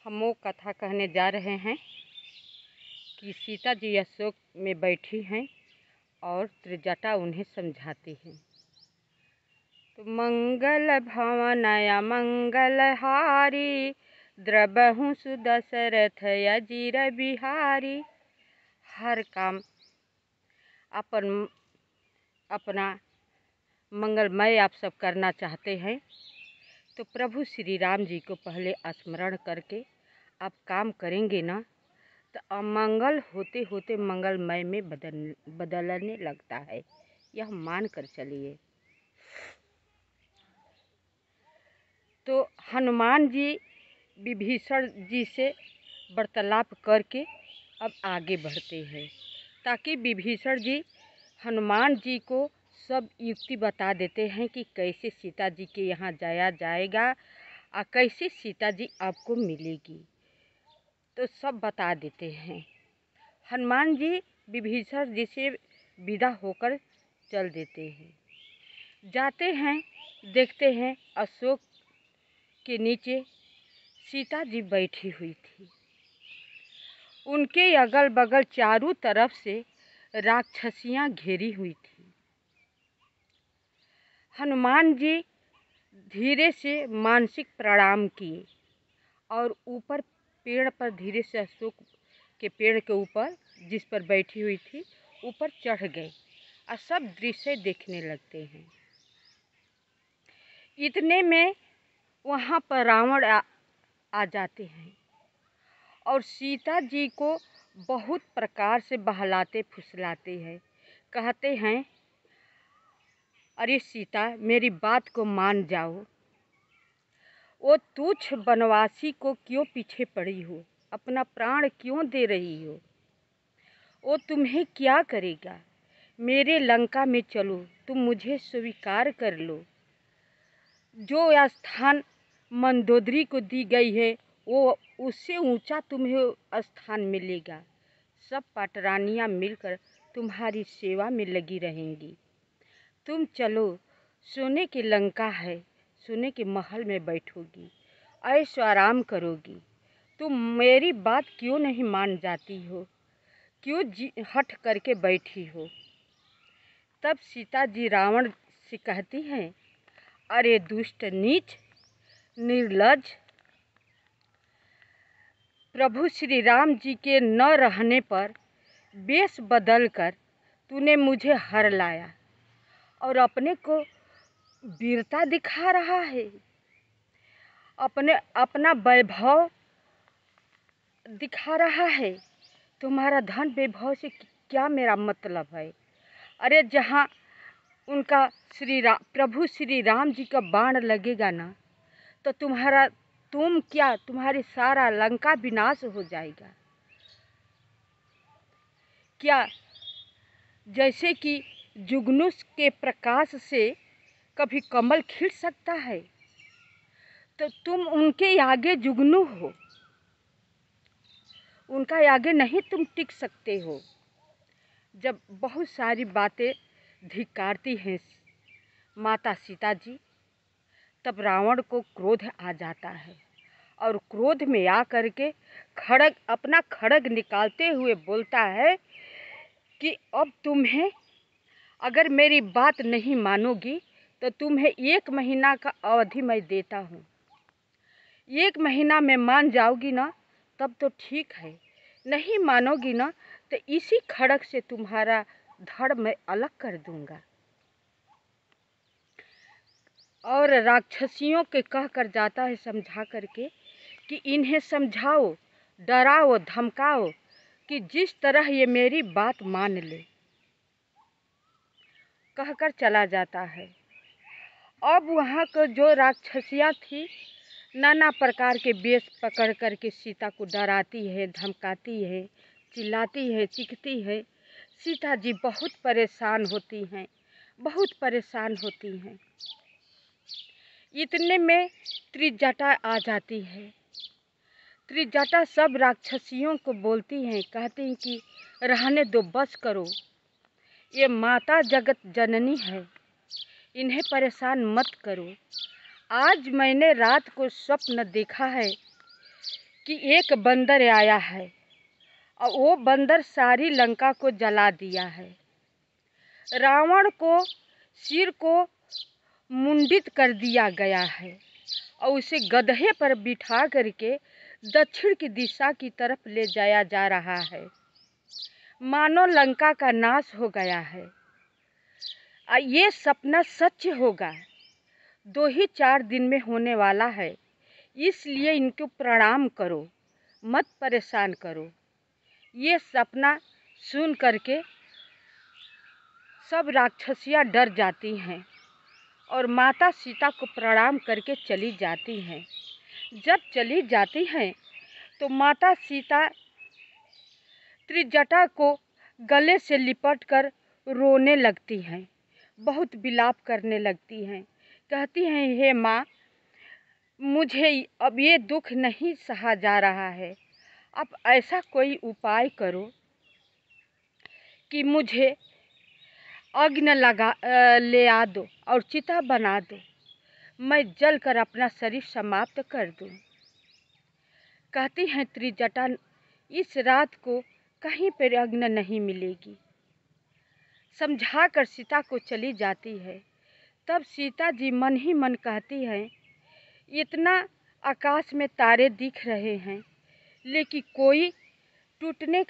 हम वो कथा कहने जा रहे हैं कि सीता जी अशोक में बैठी हैं और त्रिजटा उन्हें समझाती हैं। तो मंगल भवनया मंगलहारी, द्रबहु सुदशरथ अजीर बिहारी। हर काम अपना मंगलमय आप सब करना चाहते हैं तो प्रभु श्री राम जी को पहले स्मरण करके आप काम करेंगे ना तो अमंगल होते होते मंगलमय में बदलने लगता है, यह मान कर चलिए। तो हनुमान जी विभीषण जी से वार्तालाप करके अब आगे बढ़ते हैं ताकि विभीषण जी हनुमान जी को सब युक्ति बता देते हैं कि कैसे सीता जी के यहाँ जाया जाएगा और कैसे सीता जी आपको मिलेगी, तो सब बता देते हैं। हनुमान जी विभीषण जी से विदा होकर चल देते हैं। जाते हैं, देखते हैं अशोक के नीचे सीता जी बैठी हुई थी। उनके अगल बगल चारों तरफ से राक्षसियां घेरी हुई थी। हनुमान जी धीरे से मानसिक प्रणाम किए और ऊपर पेड़ पर धीरे से अशोक के पेड़ के ऊपर जिस पर बैठी हुई थी ऊपर चढ़ गए और सब दृश्य देखने लगते हैं। इतने में वहाँ पर रावण आ जाते हैं और सीता जी को बहुत प्रकार से बहलाते फुसलाते हैं। कहते हैं, अरे सीता मेरी बात को मान जाओ, वो तुच्छ वनवासी को क्यों पीछे पड़ी हो, अपना प्राण क्यों दे रही हो, वो तुम्हें क्या करेगा। मेरे लंका में चलो, तुम मुझे स्वीकार कर लो। जो स्थान मंदोदरी को दी गई है वो उससे ऊंचा तुम्हें स्थान मिलेगा। सब पाटरानियां मिलकर तुम्हारी सेवा में लगी रहेंगी। तुम चलो, सोने की लंका है, सोने के महल में बैठोगी, ऐशो आराम करोगी। तुम मेरी बात क्यों नहीं मान जाती हो, क्यों हट करके बैठी हो। तब सीता जी रावण से कहती हैं, अरे दुष्ट नीच निर्लज, प्रभु श्री राम जी के न रहने पर वेश बदलकर तूने मुझे हर लाया और अपने को वीरता दिखा रहा है, अपना वैभव दिखा रहा है। तुम्हारा धन वैभव से क्या मेरा मतलब है। अरे जहाँ उनका प्रभु श्री राम जी का बाण लगेगा ना तो तुम्हारी सारा लंका विनाश हो जाएगा। क्या जैसे कि जुगनू के प्रकाश से कभी कमल खिल सकता है, तो तुम उनके आगे जुगनू हो, उनका आगे नहीं तुम टिक सकते हो। जब बहुत सारी बातें धिक्कारती हैं माता सीता जी, तब रावण को क्रोध आ जाता है और क्रोध में आकर के अपना खड्ग निकालते हुए बोलता है कि अब तुम्हें अगर मेरी बात नहीं मानोगी तो तुम्हें 1 महीना का अवधि मैं देता हूँ। 1 महीना में मान जाओगी ना तब तो ठीक है, नहीं मानोगी ना तो इसी खड्ग से तुम्हारा धड़ मैं अलग कर दूंगा। और राक्षसियों के कह कर जाता है समझा करके कि इन्हें समझाओ, डराओ, धमकाओ कि जिस तरह ये मेरी बात मान ले। कहकर चला जाता है। अब वहाँ को जो राक्षसियाँ थी नाना प्रकार के वेश पकड़ करके सीता को डराती है, धमकाती है, चिल्लाती है, चीखती है। सीता जी बहुत परेशान होती हैं, बहुत परेशान होती हैं। इतने में त्रिजटा आ जाती है। त्रिजटा सब राक्षसियों को बोलती हैं, कहती हैं कि रहने दो, बस करो, ये माता जगत जननी है, इन्हें परेशान मत करो। आज मैंने रात को स्वप्न देखा है कि एक बंदर आया है और वो बंदर सारी लंका को जला दिया है। रावण को सिर को मुंडित कर दिया गया है और उसे गधे पर बिठा करके दक्षिण की दिशा की तरफ ले जाया जा रहा है। मानो लंका का नाश हो गया है। ये सपना सच होगा, 2 ही 4 दिन में होने वाला है, इसलिए इनको प्रणाम करो, मत परेशान करो। ये सपना सुन करके सब राक्षसियाँ डर जाती हैं और माता सीता को प्रणाम करके चली जाती हैं। जब चली जाती हैं तो माता सीता त्रिजटा को गले से लिपट कर रोने लगती हैं, बहुत विलाप करने लगती हैं। कहती हैं, हे माँ, मुझे अब ये दुख नहीं सहा जा रहा है। अब ऐसा कोई उपाय करो कि मुझे अग्नि ले आ दो और चिता बना दो, मैं जल कर अपना शरीर समाप्त कर दूं। कहती हैं त्रिजटा, इस रात को कहीं पर अग्नि नहीं मिलेगी। समझा कर सीता को चली जाती है। तब सीता जी मन ही मन कहती हैं, इतना आकाश में तारे दिख रहे हैं लेकिन कोई टूटने